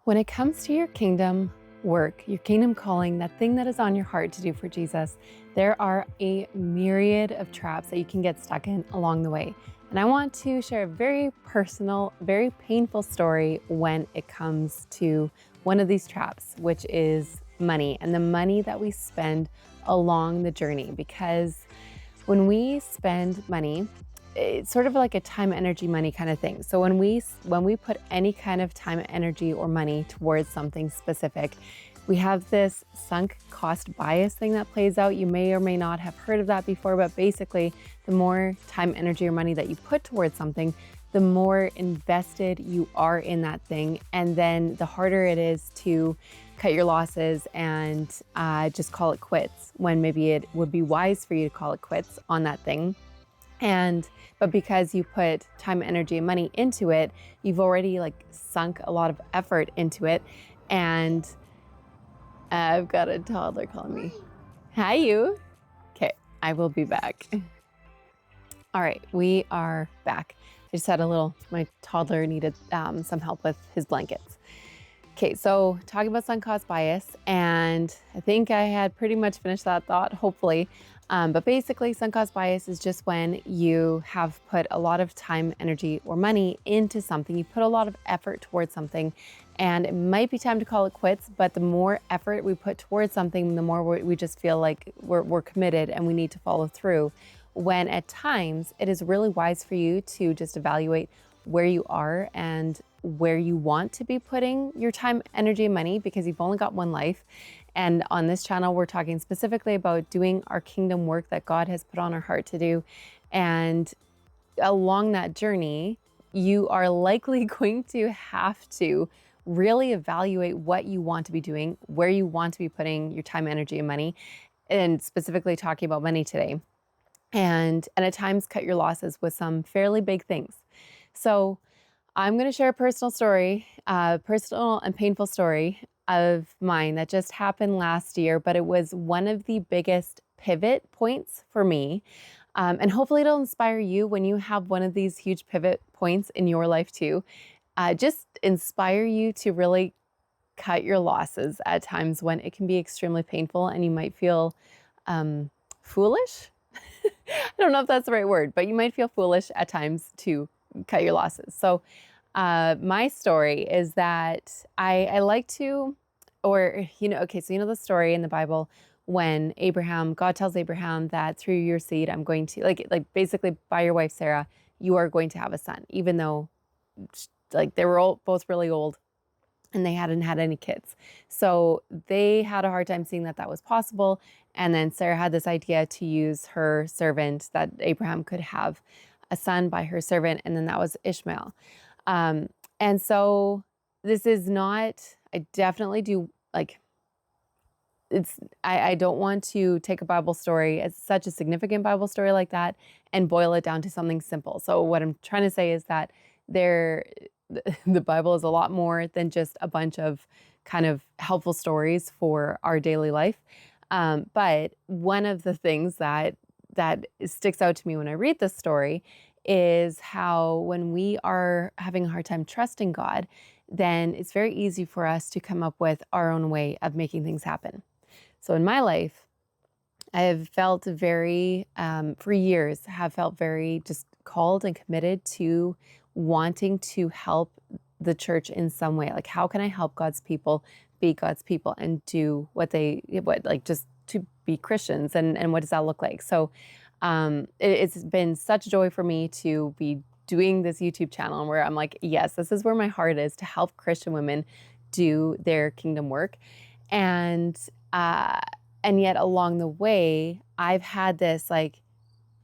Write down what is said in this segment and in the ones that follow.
When it comes to your kingdom work, your kingdom calling, that thing that is on your heart to do for Jesus, there are a myriad of traps that you can get stuck in along the way. And I want to share a very personal, very painful story when it comes to one of these traps, which is money and the money that we spend along the journey. Because when we spend money, it's sort of like a time, energy, money kind of thing. So when we put any kind of time, energy, or money towards something specific, we have this sunk cost bias thing that plays out. You may or may not have heard of that before, but basically, the more time, energy, or money that you put towards something, the more invested you are in that thing, and then the harder it is to cut your losses and just call it quits, when maybe it would be wise for you to call it quits on that thing. But because you put time, energy, and money into it, you've already sunk a lot of effort into it. And I've got a toddler calling me. Hi, you. Okay, I will be back. All right, we are back. I just had my toddler needed some help with his blankets. Okay, so talking about sunk cost bias, and I think I had pretty much finished that thought, hopefully. But basically, sunk cost bias is just when you have put a lot of time, energy, or money into something. You put a lot of effort towards something, and it might be time to call it quits, but the more effort we put towards something, the more we just feel like we're committed and we need to follow through. When at times, it is really wise for you to just evaluate where you are and where you want to be putting your time, energy, and money, because you've only got one life. And on this channel, we're talking specifically about doing our kingdom work that God has put on our heart to do. And along that journey, you are likely going to have to really evaluate what you want to be doing, where you want to be putting your time, energy, and money, and specifically talking about money today. And at times cut your losses with some fairly big things. So I'm going to share a personal story, personal and painful story of mine that just happened last year, but it was one of the biggest pivot points for me. And hopefully it'll inspire you when you have one of these huge pivot points in your life too. Just inspire you to really cut your losses at times when it can be extremely painful and you might feel foolish. I don't know if that's the right word, but you might feel foolish at times to cut your losses. So my story is that I like to, okay, so the story in the Bible when God tells Abraham that through your seed, I'm going to, basically by your wife, Sarah, you are going to have a son, even though they were both really old and they hadn't had any kids. So they had a hard time seeing that was possible. And then Sarah had this idea to use her servant, that Abraham could have a son by her servant, and then that was Ishmael. And so this is not, I definitely do, I don't want to take a Bible story, as such a significant Bible story like that, and boil it down to something simple. So what I'm trying to say is that the Bible is a lot more than just a bunch of kind of helpful stories for our daily life. But one of the things that sticks out to me when I read this story is how when we are having a hard time trusting God, then it's very easy for us to come up with our own way of making things happen. So in my life, I have felt for years, have felt very just called and committed to wanting to help the church in some way. Like, how can I help God's people be God's people and do just to be Christians, and what does that look like? So it's been such a joy for me to be doing this YouTube channel where I'm like, yes, this is where my heart is, to help Christian women do their kingdom work. And yet along the way, I've had this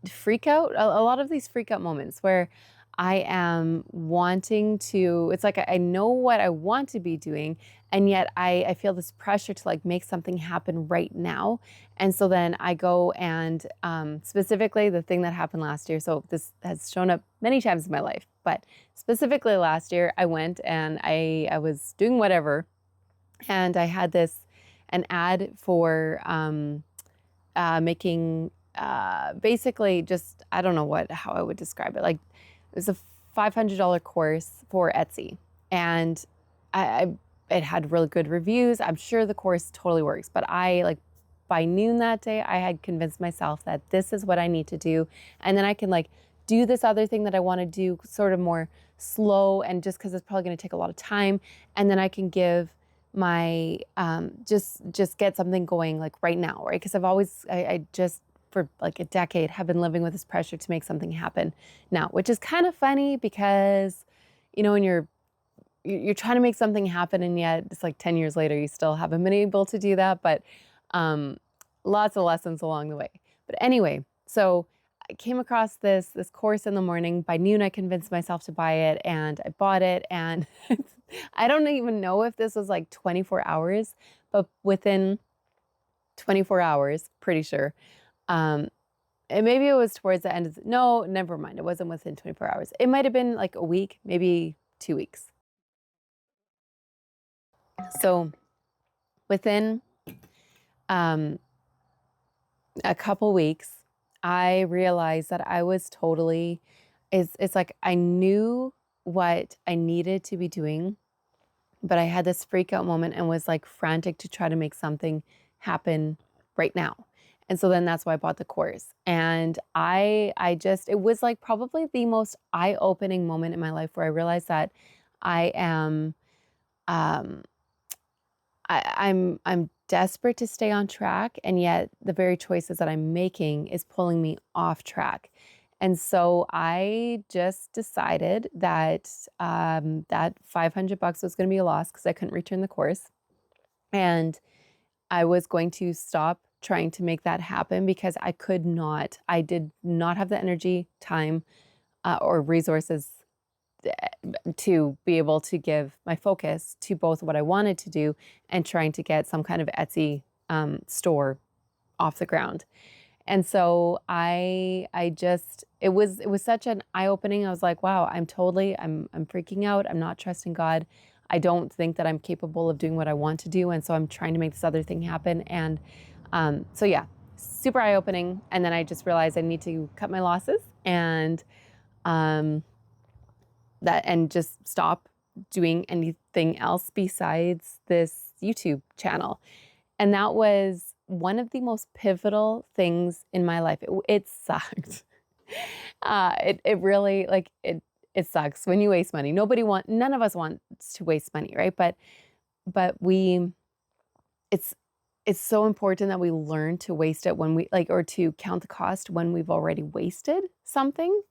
freak out, a lot of these freak out moments where I am wanting to, it's like I know what I want to be doing, and yet I feel this pressure to make something happen right now. And so then I go and specifically the thing that happened last year, so this has shown up many times in my life, but specifically last year I went and I was doing whatever, and I had an ad for making basically just, I don't know how I would describe it. It was a $500 course for Etsy. And I it had really good reviews. I'm sure the course totally works, but I like by noon that day, I had convinced myself that this is what I need to do. And then I can like do this other thing that I want to do sort of more slow, and just because it's probably going to take a lot of time. And then I can give my, just get something going like right now, right? Because I just for like a decade have been living with this pressure to make something happen now, which is kind of funny because, when you're trying to make something happen, and yet it's like 10 years later, you still haven't been able to do that. But lots of lessons along the way. But anyway, so I came across this course in the morning. By noon, I convinced myself to buy it, and I bought it. And I don't even know if this was like 24 hours, but within 24 hours, pretty sure. And maybe it was towards the end no, never mind. It wasn't within 24 hours. It might have been like a week, maybe 2 weeks. So within a couple weeks, I realized that I was totally, it's like I knew what I needed to be doing, but I had this freak out moment and was like frantic to try to make something happen right now. And so then that's why I bought the course. And it was like probably the most eye-opening moment in my life where I realized that I am, um, I'm desperate to stay on track, and yet the very choices that I'm making is pulling me off track. And so I just decided that that $500 was going to be a loss because I couldn't return the course, and I was going to stop trying to make that happen because I could not. I did not have the energy, time, or resources to be able to give my focus to both what I wanted to do and trying to get some kind of Etsy store off the ground. And so it was such an eye-opening. I was like, wow, I'm freaking out. I'm not trusting God. I don't think that I'm capable of doing what I want to do. And so I'm trying to make this other thing happen. And so yeah, super eye-opening. And then I just realized I need to cut my losses and just stop doing anything else besides this YouTube channel. And that was one of the most pivotal things in my life. It sucked. It really it sucks when you waste money. None of us wants to waste money, right? But it's it's so important that we learn to waste it when or to count the cost when we've already wasted something,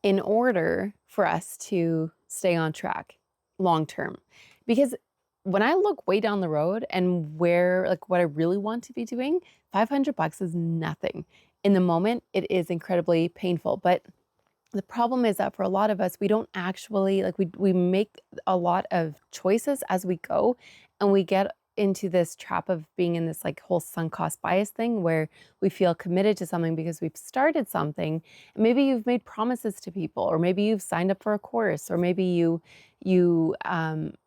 in order for us to stay on track long term. Because when I look way down the road and where what I really want to be doing, $500 is nothing. In the moment, it is incredibly painful. But the problem is that for a lot of us, we don't actually we make a lot of choices as we go, and we get into this trap of being in this whole sunk cost bias thing where we feel committed to something because we've started something. And maybe you've made promises to people, or maybe you've signed up for a course, or maybe you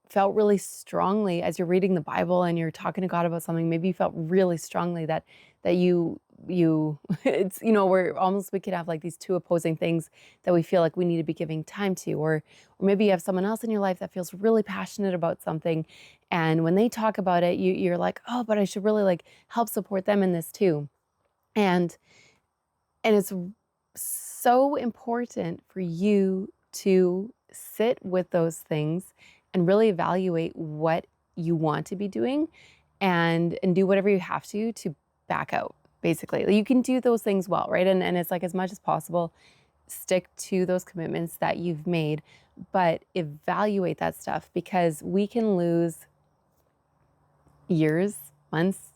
felt really strongly as you're reading the Bible and you're talking to God about something. Maybe you felt really strongly that you it's we could have these two opposing things that we feel like we need to be giving time to, or maybe you have someone else in your life that feels really passionate about something, and when they talk about it, you're like, oh, but I should really help support them in this too. And it's so important for you to sit with those things and really evaluate what you want to be doing, and do whatever you have to back out. Basically, you can do those things well, right? And it's as much as possible, stick to those commitments that you've made, but evaluate that stuff, because we can lose years, months,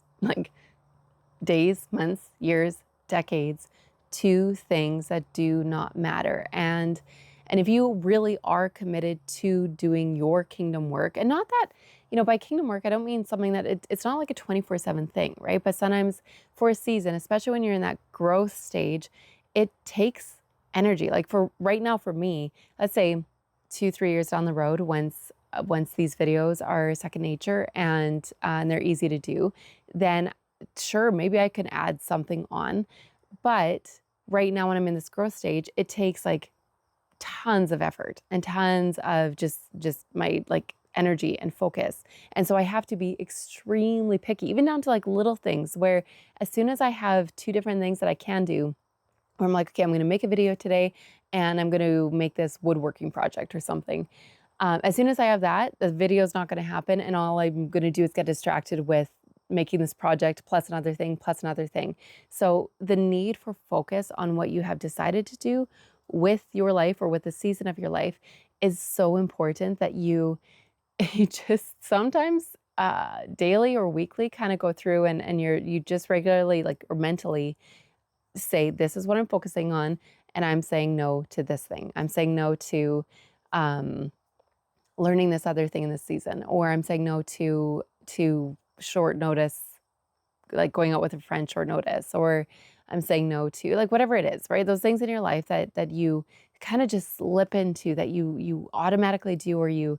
days, months, years, decades to things that do not matter. And if you really are committed to doing your kingdom work, and not that, by kingdom work, I don't mean something that it's not like a 24/7 thing, right? But sometimes for a season, especially when you're in that growth stage, it takes energy. For right now, for me, let's say 2-3 years down the road, once these videos are second nature and they're easy to do, then sure, maybe I can add something on. But right now, when I'm in this growth stage, it takes tons of effort and tons of just my energy and focus. And so I have to be extremely picky, even down to like little things where as soon as I have two different things that I can do, where I'm like, okay, I'm going to make a video today and I'm going to make this woodworking project or something. As soon as I have that, the video is not going to happen. And all I'm going to do is get distracted with making this project plus another thing, plus another thing. So the need for focus on what you have decided to do with your life or with the season of your life is so important that you just sometimes daily or weekly kind of go through and you just regularly like or mentally say, this is what I'm focusing on, and I'm saying no to this thing. I'm saying no to learning this other thing in this season, or I'm saying no to short notice, like going out with a friend short notice, or I'm saying no to like whatever it is, right? Those things in your life that you kind of just slip into, that you automatically do, or you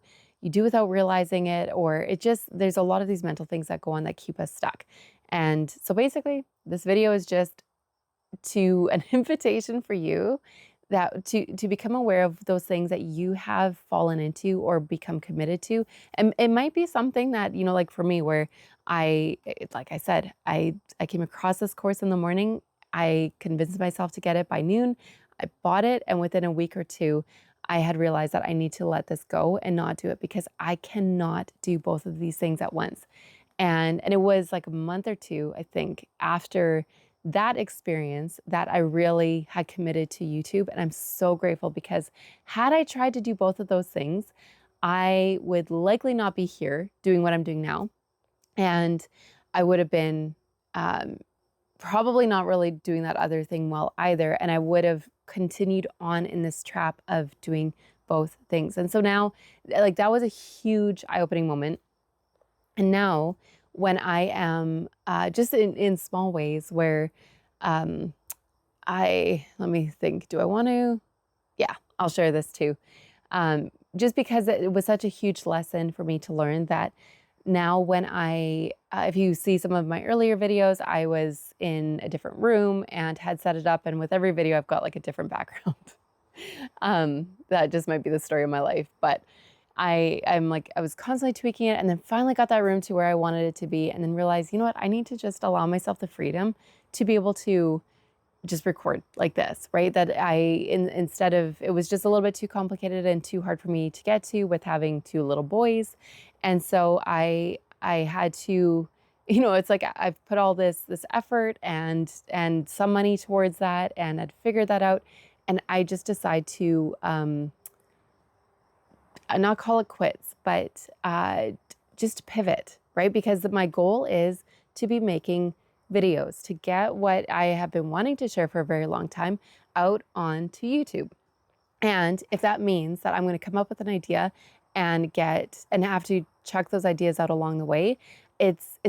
do without realizing it, or it just, there's a lot of these mental things that go on that keep us stuck. And so basically, this video is just to an invitation for you that to become aware of those things that you have fallen into or become committed to. And it might be something that, you know, like for me, where like I said, I came across this course in the morning. I convinced myself to get it by noon. I bought it, and within a week or two, I had realized that I need to let this go and not do it, because I cannot do both of these things at once. And it was like a month or two, I think, after that experience that I really had committed to YouTube. And I'm so grateful, because had I tried to do both of those things, I would likely not be here doing what I'm doing now. And I would have been probably not really doing that other thing well either. And I would have continued on in this trap of doing both things. And so now, like, that was a huge eye-opening moment. And now when I am just in small ways where let me think, do I want to? Yeah, I'll share this too. Just because it was such a huge lesson for me to learn that now when if you see some of my earlier videos, I was in a different room and had set it up. And with every video, I've got like a different background. That just might be the story of my life. But I was constantly tweaking it, and then finally got that room to where I wanted it to be, and then realized, you know what, I need to just allow myself the freedom to be able to just record like this, right? That instead of, it was just a little bit too complicated and too hard for me to get to with having two little boys. And so I had to, you know, it's like I've put all this effort and some money towards that, and I'd figured that out. And I just decide to not call it quits, but just pivot, right? Because my goal is to be making videos, to get what I have been wanting to share for a very long time out onto YouTube. And if that means that I'm going to come up with an idea and have to chuck those ideas out along the way, it's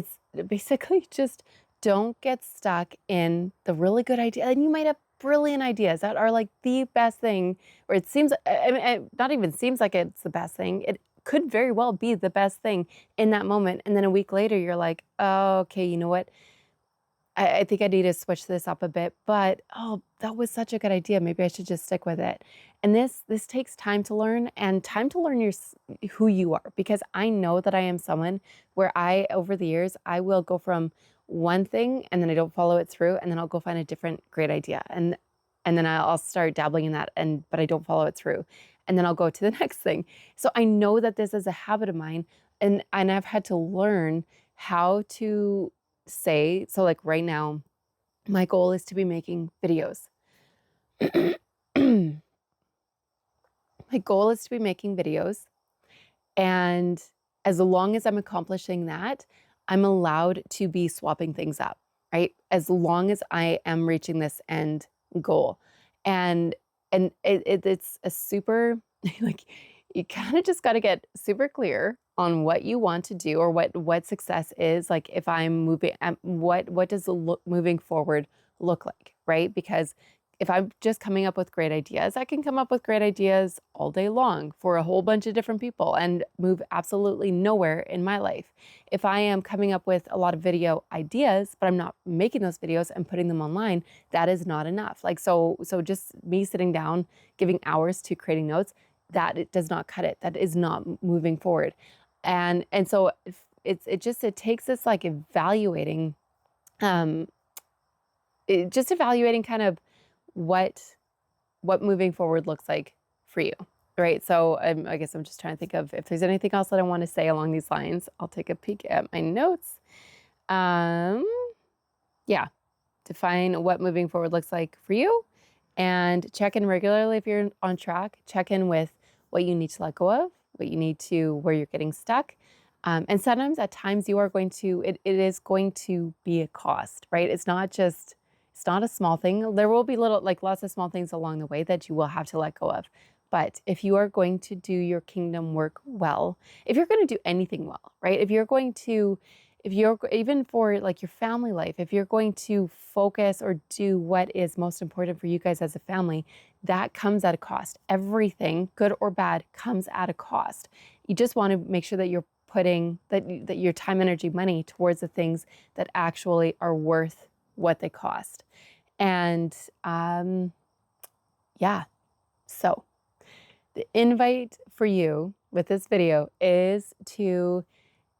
basically just don't get stuck in the really good idea. And you might have brilliant ideas that are like the best thing, or it seems, I mean, it not even seems like it's the best thing. It could very well be the best thing in that moment. And then a week later, you're like, oh, okay, you know what? I think I need to switch this up a bit, but oh, that was such a good idea. Maybe I should just stick with it. And this takes time to learn, and time to learn who you are, because I know that I am someone where over the years, I will go from one thing and then I don't follow it through, and then I'll go find a different great idea. And then I'll start dabbling in that, but I don't follow it through. And then I'll go to the next thing. So I know that this is a habit of mine, and I've had to learn how to say, so like right now, my goal is to be making videos. My goal is to be making videos. And as long as I'm accomplishing that, I'm allowed to be swapping things up, right? As long as I am reaching this end goal. And it's a super, like, you kind of just got to get super clear on what you want to do, or what success is. Like, if I'm moving, what does moving forward look like, right? Because if I'm just coming up with great ideas, I can come up with great ideas all day long for a whole bunch of different people and move absolutely nowhere in my life. If I am coming up with a lot of video ideas, but I'm not making those videos and putting them online, that is not enough. Like, so just me sitting down, giving hours to creating notes, that it does not cut it. That is not moving forward. And so it takes this like evaluating, evaluating kind of what moving forward looks like for you, right? So I guess I'm just trying to think of if there's anything else that I want to say along these lines. I'll take a peek at my notes. Yeah, define what moving forward looks like for you, and check in regularly if you're on track. Check in with what you need to let go of, what you need to, where you're getting stuck. And sometimes at times you are going to, it is going to be a cost, right? It's not a small thing. There will be lots of small things along the way that you will have to let go of. But if you are going to do your kingdom work well, if you're going to do anything well, right? If you're even for like your family life, if you're going to focus or do what is most important for you guys as a family, that comes at a cost. Everything, good or bad, comes at a cost. You just want to make sure that you're putting that your time, energy, money towards the things that actually are worth what they cost. And yeah, so the invite for you with this video is to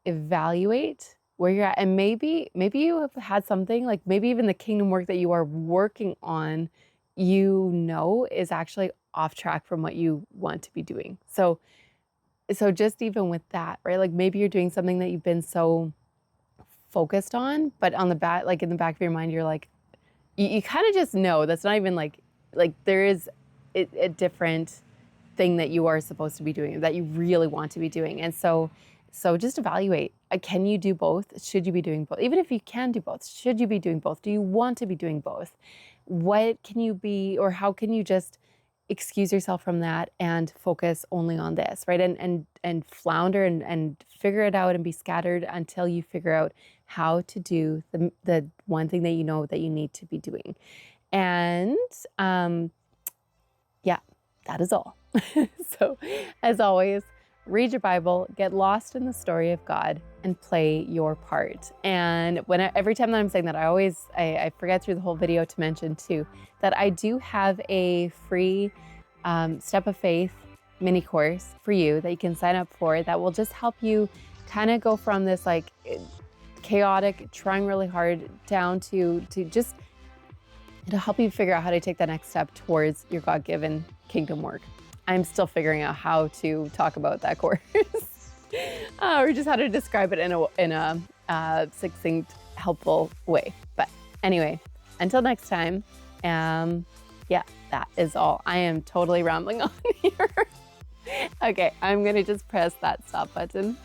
evaluate where you're at. And maybe you have had something, like maybe even the kingdom work that you are working on, is actually off track from what you want to be doing. So just even with that, right? Like maybe you're doing something that you've been so focused on, but on the back, like in the back of your mind, you're like, you kind of just know that's not even like there is a different thing that you are supposed to be doing, that you really want to be doing. And so just evaluate, can you do both? Should you be doing both? Even if you can do both, should you be doing both? Do you want to be doing both? What can you be, or how can you just excuse yourself from that and focus only on this, right? And flounder and figure it out and be scattered until you figure out how to do the one thing that you know that you need to be doing. And yeah, that is all. So as always, read your Bible, get lost in the story of God, and play your part. And every time that I'm saying that, I forget through the whole video to mention too, that I do have a free Step of Faith mini course for you that you can sign up for, that will just help you kind of go from this like chaotic, trying really hard, down to just, it'll help you figure out how to take that next step towards your God-given kingdom work. I'm still figuring out how to talk about that course, or just how to describe it in a succinct, helpful way. But anyway, until next time, yeah, that is all. I am totally rambling on here. Okay, I'm gonna just press that stop button.